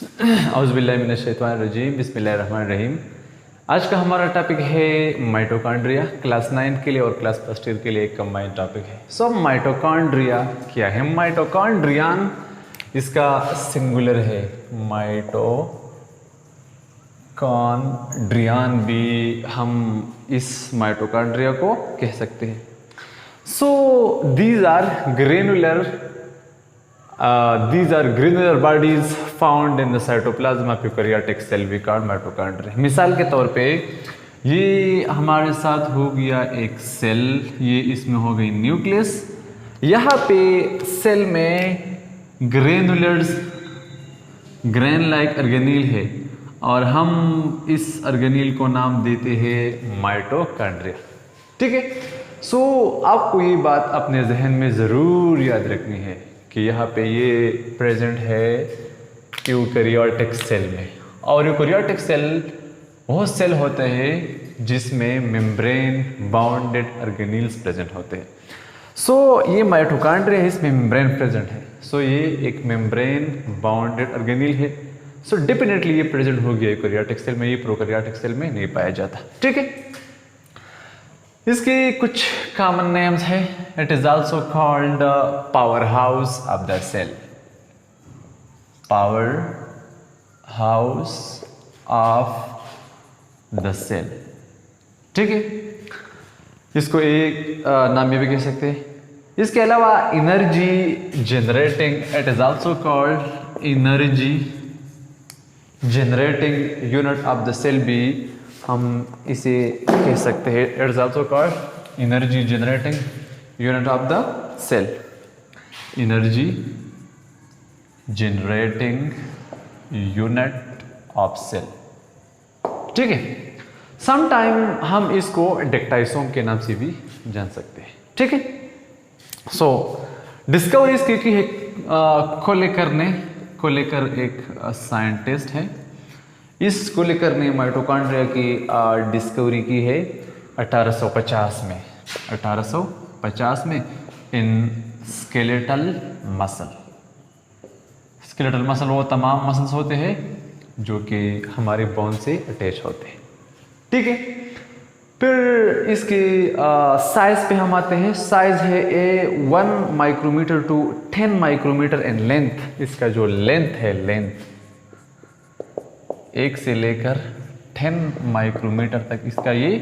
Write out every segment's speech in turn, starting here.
औज़ुबिल्लाहिमिनश्शैतानिर्रजीम बिस्मिल्लाहिर्रहमानिर्रहीम। आज का हमारा टॉपिक है माइटोकॉन्ड्रिया। क्लास 9 के लिए और क्लास फर्स्ट ईयर के लिए एक कंबाइंड टॉपिक है। सो माइटोकॉन्ड्रिया क्या है? माइटोकॉन्ड्रियन इसका सिंगुलर है, माइटोकॉन्ड्रियन भी हम इस माइटोकॉन्ड्रिया को कह सकते हैं। सो these are granular bodies found in the cytoplasm of eukaryotic cell we call mitochondria। मिसाल के तौर पे ये हमारे साथ हो गया एक सेल, ये इसमें हो गई न्यूक्लियस। यहाँ पे सेल में ग्रेन लाइक ऑर्गेनील है और हम इस ऑर्गेनील को नाम देते हैं माइटोकॉन्ड्रिया। ठीक है। सो आपको ये बात अपने जहन में ज़रूर याद रखनी है कि यहाँ पे ये प्रेजेंट है यूकैरियोटिक सेल में। और यूकैरियोटिक सेल वो सेल होते हैं जिसमें मेम्ब्रेन बाउंडेड ऑर्गेनील्स प्रेजेंट होते हैं। सो ये माइटोकॉन्ड्रिया है, इसमें मेम्ब्रेन प्रेजेंट है। सो ये एक मेम्ब्रेन बाउंडेड ऑर्गेनील है। सो डेफिनेटली ये प्रेजेंट हो गया यूकैरियोटिक सेल में, ये प्रोकैरियोटिक सेल में नहीं पाया जाता। ठीक है। इसके कुछ कॉमन नेम्स है। It is also called power house of the cell, power house of the cell. ठीक है। इसको एक नाम ये भी कह सकते हैं। इसके अलावा energy generating, it is also called energy generating unit of the cell भी हम इसे कह सकते हैं। It is also called energy generating unit of the cell, energy generating unit of cell. ठीक है। समटाइम हम इसको डेक्टाइसोम के नाम से भी जान सकते हैं। ठीक है। सो डिस्कवरी इसकी की है कोलेकर एक साइंटिस्ट है। इस कोलेकर ने माइटोकॉन्ड्रिया की डिस्कवरी की है 1850 में। 1850 में in skeletal muscle. Skeletal muscle वो तमाम मसल्स होते हैं जो कि हमारे बोन से अटैच होते हैं। ठीक है। फिर इसकी साइज पे हम आते हैं। साइज है 1 micrometer to 10 micrometer in length. इसका जो लेंथ है, लेंथ 1 से लेकर 10 माइक्रोमीटर तक इसका ये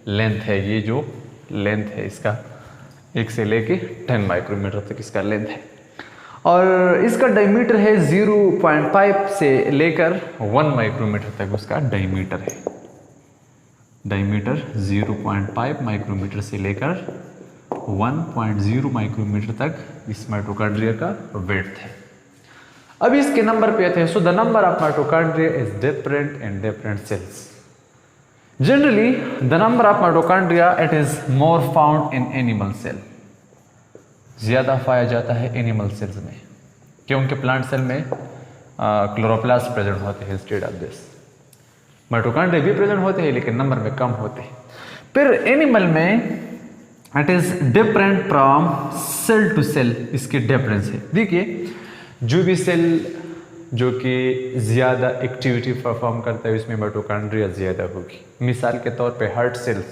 लेंथ है। ये जो लेंथ है इसका 1 से लेके 10 माइक्रोमीटर तक इसका लेंथ है। और इसका डायमीटर है 0.5 से लेकर 1 माइक्रोमीटर तक उसका डायमीटर है। डायमीटर 0.5 माइक्रोमीटर से लेकर 1.0 माइक्रोमीटर तक इस माइटोकॉन्ड्रिया का वेट है। अब इसके नंबर पे आते हैं। So the number of mitochondria is different in different cells. Generally the number of mitochondria it is more found in animal cell. ज्यादा पाया जाता है एनिमल सेल्स में, क्योंकि प्लांट सेल में क्लोरोप्लास्ट प्रेजेंट होते हैं। इंस्टेड ऑफ दिस माइटोकॉन्ड्रिया भी प्रेजेंट होते हैं लेकिन नंबर में कम होते हैं। फिर एनिमल में it is different from cell to cell. इसकी डिफरेंस है। देखिए, जो भी सेल जो कि ज़्यादा एक्टिविटी परफॉर्म करता है उसमें माइटोकॉन्ड्रिया ज़्यादा होगी। मिसाल के तौर पे हार्ट सेल्स,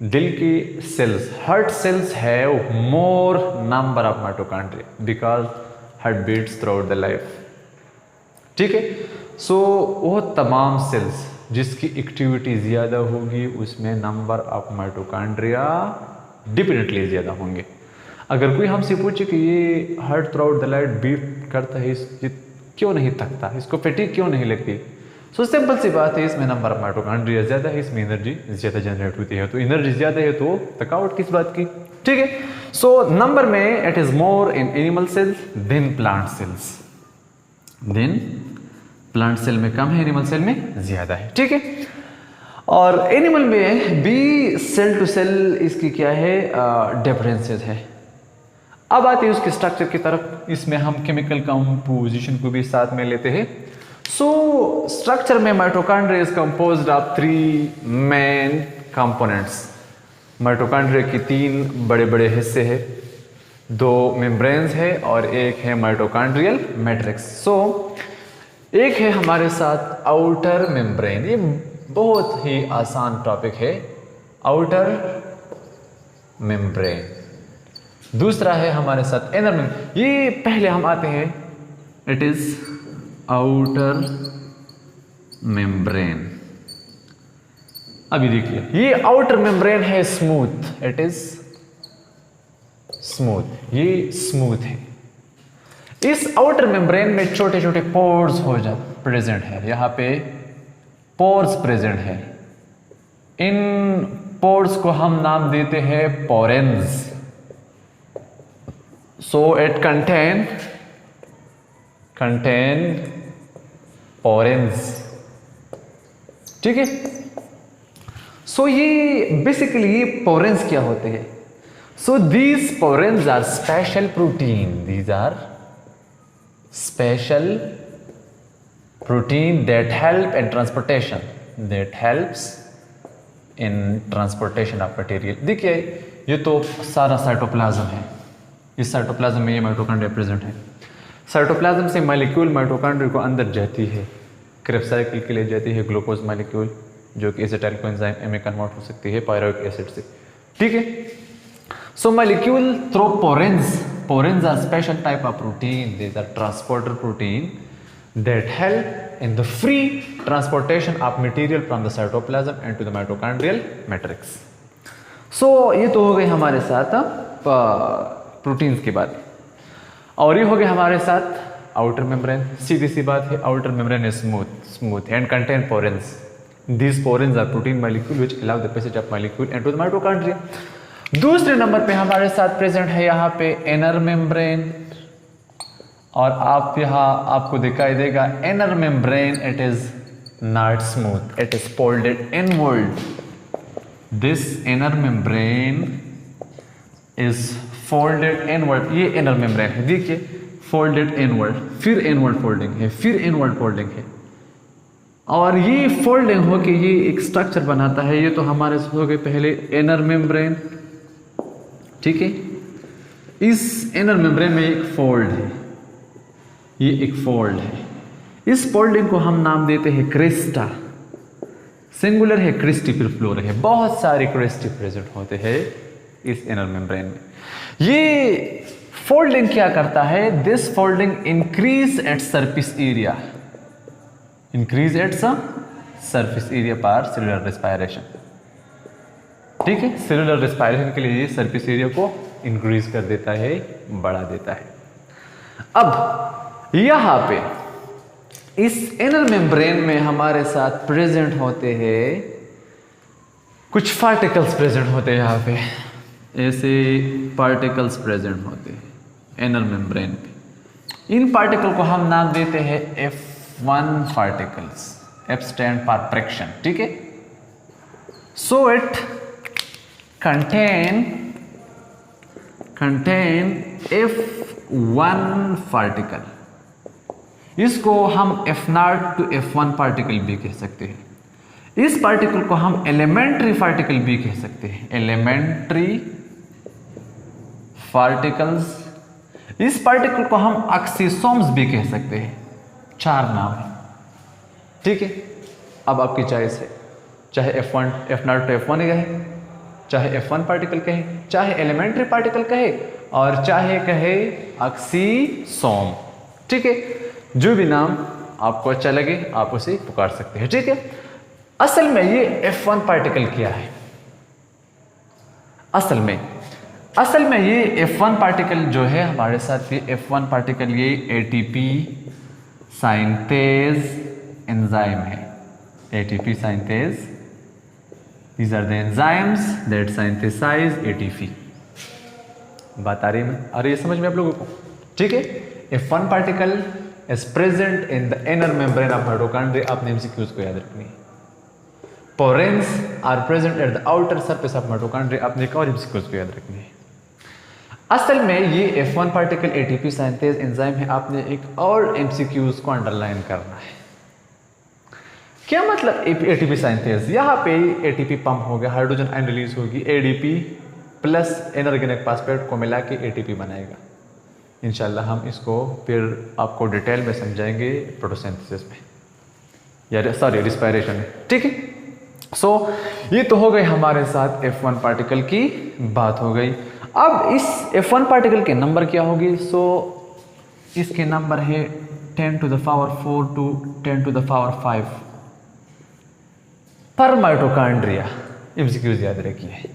दिल की cells, heart cells have more number of mitochondria because heart beats throughout the life. ठीक है। सो वो तमाम सेल्स जिसकी एक्टिविटी ज़्यादा होगी उसमें नंबर ऑफ माइटोकॉन्ड्रिया डेफिनेटली ज़्यादा होंगे। अगर कोई हमसे पूछे कि ये heart throughout the life beat करता है, ये क्यों नहीं थकता, इसको फैटिग क्यों नहीं लगती? सो सिंपल सी बात है, इसमें नंबर ऑफ माइटोकॉन्ड्रिया ज़्यादा है, इसमें एनर्जी ज़्यादा जनरेट होती है। तो एनर्जी ज़्यादा है तो थकावट किस बात की? ठीक है। सो नंबर में it is more in animal cells then plant cells. Then plant cell में कम है, एनिमल सेल में ज़्यादा है। ठीक है। और एनिमल में भी सेल टू सेल इसकी क्या है, डिफरेंसेस है। अब आते हैं उसके स्ट्रक्चर की तरफ। इसमें हम केमिकल कंपोजिशन को भी साथ में लेते हैं। सो स्ट्रक्चर में mitochondria is composed of 3 main components. Mitochondria की 3 बड़े बड़े हिस्से हैं। 2 मेम्ब्रेन्स है और एक है माइटोकॉन्ड्रियल मैट्रिक्स। सो एक है हमारे साथ आउटर मेम्ब्रेन, ये बहुत ही आसान टॉपिक है, आउटर मेम्ब्रेन। दूसरा है हमारे साथ इनर मेम्ब्रेन। ये पहले हम आते हैं, इट इज आउटर मेम्ब्रेन। अभी देखिए, ये आउटर मेम्ब्रेन है स्मूथ, इट इज स्मूथ, ये स्मूथ है। इस आउटर मेम्ब्रेन में छोटे छोटे पोर्स हो जा प्रेजेंट है, यहां पे पोर्स प्रेजेंट है। इन पोर्स को हम नाम देते हैं पोरेंस। सो इट कंटेन पोरेंस, ठीक है। सो ये बेसिकली पोरेंस क्या होते हैं? So these porins are special protein, these are special protein that help in transportation, that helps in transportation of material। देखिए, ये तो सारा साइटोप्लाज्म है, इस साइटोप्लाज्म में ये माइटोकॉन्ड्रिया प्रेजेंट है। साइटोप्लाज्म से मॉलिक्यूल माइटोकॉन्ड्रिया को अंदर जाती है, क्रेब्स साइकिल के लिए जाती है ग्लूकोज मॉलिक्यूल, जो कि एसिटाइल कोएंजाइम में कन्वर्ट हो सकती है पायरुविक एसिड से, ठीक है। So molecule through porins, porins are special type of protein, these are transporter protein that help in the free transportation of material from the cytoplasm into the mitochondrial matrix। so ये तो हो गए हमारे साथ proteins की बात, और ये हो गए हमारे साथ आउटर मेम्ब्रेन। सीधी सी बात है, outer membrane is smooth and contain porins, these porins are protein molecule which allow the passage of molecule into the mitochondria। दूसरे नंबर पे हमारे साथ प्रेजेंट है यहाँ पे इनर मेम्ब्रेन, और आप यहाँ आपको दिखाई देगा inner membrane, it is not smooth, it is folded inward. This inner membrane is folded inward, ये इनर मेम्ब्रेन है, देखिए फोल्डेड इनवर्ड, फिर इनवर्ड फोल्डिंग है, फिर इनवर्ड फोल्डिंग है, और ये फोल्डिंग होके ये एक स्ट्रक्चर बनाता है। ये तो हमारे हो गए पहले इनर मेम्ब्रेन, ठीक है। इस इनर मेम्ब्रेन में एक फोल्ड है, ये एक फोल्ड है, इस फोल्डिंग को हम नाम देते हैं क्रिस्टा, सिंगुलर है, क्रिस्टी फिर फ्लोर है, बहुत सारे क्रिस्टी प्रेजेंट होते हैं इस इनर मेम्ब्रेन में। ये फोल्डिंग क्या करता है? This folding increase its surface area, increase its surface area for cellular respiration, ठीक है। सेलुलर रेस्पिरेशन के लिए ये सरफेस एरिया को इंक्रीज कर देता है, बढ़ा देता है। अब यहां पे इस इनर मेम्ब्रेन में हमारे साथ प्रेजेंट होते हैं कुछ पार्टिकल्स प्रेजेंट होते हैं, यहां पे ऐसे पार्टिकल्स प्रेजेंट होते हैं इनर मेम्ब्रेन पे। इन पार्टिकल को हम नाम देते हैं F1 particles, F stand for friction, ठीक है। So it contain F1 particle, इसको हम F0 to F1 पार्टिकल भी कह सकते हैं। इस पार्टिकल को हम एलिमेंट्री पार्टिकल भी कह सकते हैं, एलिमेंट्री पार्टिकल्स। इस पार्टिकल को हम ऑक्सीसोम्स भी कह सकते हैं, चार नाम है, ठीक है। अब आपकी चॉइस है, चाहे F1 F0 to F1 कहे, चाहे F1 पार्टिकल कहे, चाहे एलिमेंट्री पार्टिकल कहे, और चाहे कहे ऑक्सीसोम, ठीक है। जो भी नाम आपको अच्छा लगे आप उसे पुकार सकते हैं, ठीक है। असल में ये F1 पार्टिकल क्या है? असल में ये F1 पार्टिकल जो है हमारे साथ, ये F1 पार्टिकल ये ATP सिंथेज एंजाइम है, ATP synthase. These are the enzymes that synthesize ATP। बात आ रही है, आ रही है समझ में आप लोगों को, ठीक है। F1 particle is present in the inner membrane of mitochondria, आपने MCQs को याद रखनी है। Porins are present at the outer surface of mitochondria, आपने एक और MCQs को याद रखनी है। असल में ये F1 particle ATP synthase enzyme है, आपने एक और MCQs को अंडरलाइन करना है। क्या मतलब ATP सिंथेज? यहाँ पे ATP पंप हो गया, हाइड्रोजन आयन रिलीज होगी, ADP प्लस इनऑर्गेनिक फॉस्फेट को मिला के ATP बनाएगा, इंशाल्लाह हम इसको फिर आपको डिटेल में समझाएंगे फोटोसिंथेसिस में, या सॉरी रिस्पायरेशन में, ठीक है। सो ये तो हो गई हमारे साथ F1 पार्टिकल की बात हो गई। अब इस F1 पार्टिकल के नंबर क्या होगी? सो इसके नंबर है 10⁴ to 10⁵ पर माइटोकॉन्ड्रिया। एमसीक्यूज याद रखिए,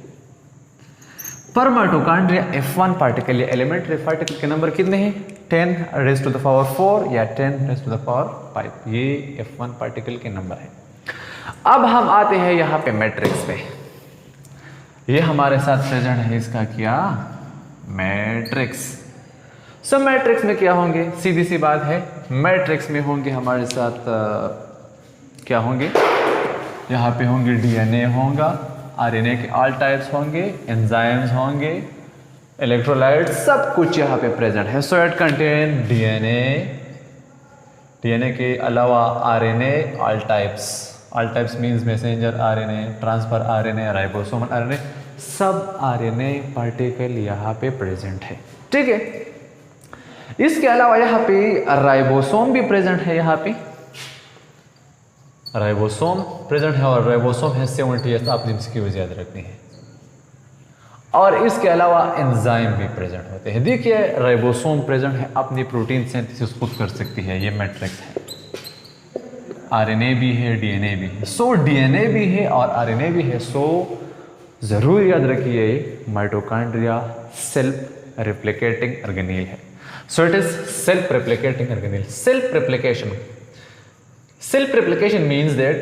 पर माइटोकॉन्ड्रिया F1 पार्टिकल या एलिमेंट्री पार्टिकल के नंबर कितने हैं? 10⁴ या 10⁵ ये F1 पार्टिकल के नंबर है। अब हम आते हैं यहाँ पे मैट्रिक्स पे। ये हमारे साथ प्रेजेंट है इसका क्या? मैट्रिक्स। सो मैट्रिक्स में क्या होंगे? सीधी सी बात है, मैट्रिक्स में होंगे हमारे साथ क्या होंगे? यहाँ पे होंगे डीएनए होगा, आरएनए के ऑल टाइप्स होंगे, एंजाइम्स होंगे, इलेक्ट्रोलाइट, सब कुछ यहाँ पे प्रेजेंट है। सो इट कंटेन डीएनए के अलावा RNA all types means messenger RNA, transfer RNA, ribosomal RNA, सब आरएनए पार्टिकल यहाँ पे प्रेजेंट है, ठीक है। इसके अलावा यहाँ पे राइबोसोम भी प्रेजेंट है, यहाँ पे राइबोसोम प्रेजेंट है और राइबोसोम है 70, आपने एमसीक्यूज याद रखनी है। और इसके अलावा एंजाइम भी प्रेजेंट होते हैं। देखिए राइबोसोम प्रेजेंट है, अपनी प्रोटीन सिंथेसिस खुद कर सकती है, ये मैट्रिक्स है। आरएनए भी है, डीएनए भी है। सो डीएनए भी है और आरएनए भी है। सो जरूर याद रखिए माइटोकॉन्ड्रिया सेल्फ रेप्लिकेटिंग ऑर्गेनेल है। So it is self replicating organelle. Self replication means that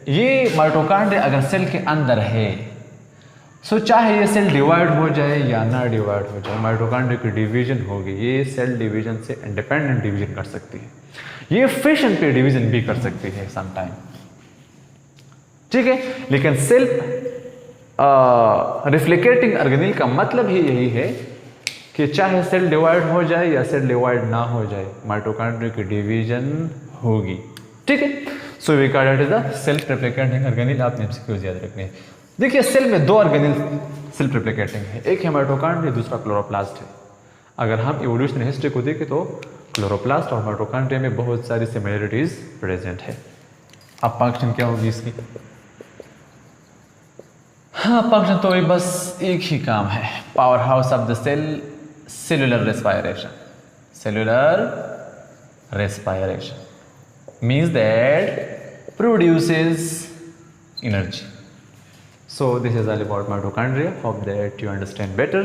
ये माइटोकॉन्ड्रिया अगर सेल के अंदर है, सो चाहे ये सेल डिवाइड हो जाए या ना डिवाइड हो जाए, माइटोकॉन्ड्रिया की डिवीजन होगी, ये सेल डिवीजन से इंडिपेंडेंट डिवीजन कर सकती है, ये फिशन पे डिवीजन भी कर सकती है समटाइम, ठीक है। लेकिन सेल्फ रिफ्लिकेटिंग ऑर्गेनेल का मतलब ही यही है कि चाहे सेल डिवाइड हो जाए या सेल डिवाइड ना हो जाए, माइटोकॉन्ड्रिया की डिवीजन होगी, ठीक है। So we call it is the self replicating organelle. आपने एमसीक्यूज याद रखने हैं। देखिए सेल में दो ऑर्गेनेल सेल्फ रेप्लिकेटिंग है, एक है माइटोकॉन्ड्रिया, दूसरा क्लोरोप्लास्ट है। अगर हम इवोल्यूशनरी हिस्ट्री को देखें तो क्लोरोप्लास्ट और माइटोकॉन्ड्रिया में बहुत सारी सिमिलरिटीज प्रेजेंट है। अब फंक्शन क्या होगी इसकी? हाँ, फंक्शन तो बस एक ही काम है, power house of the cell, cellular respiration means that produces energy. So this is all about mitochondria. Hope that you understand better.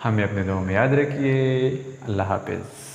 हमें अपने दुआ में याद रखिए। अल्लाह हाफिज़।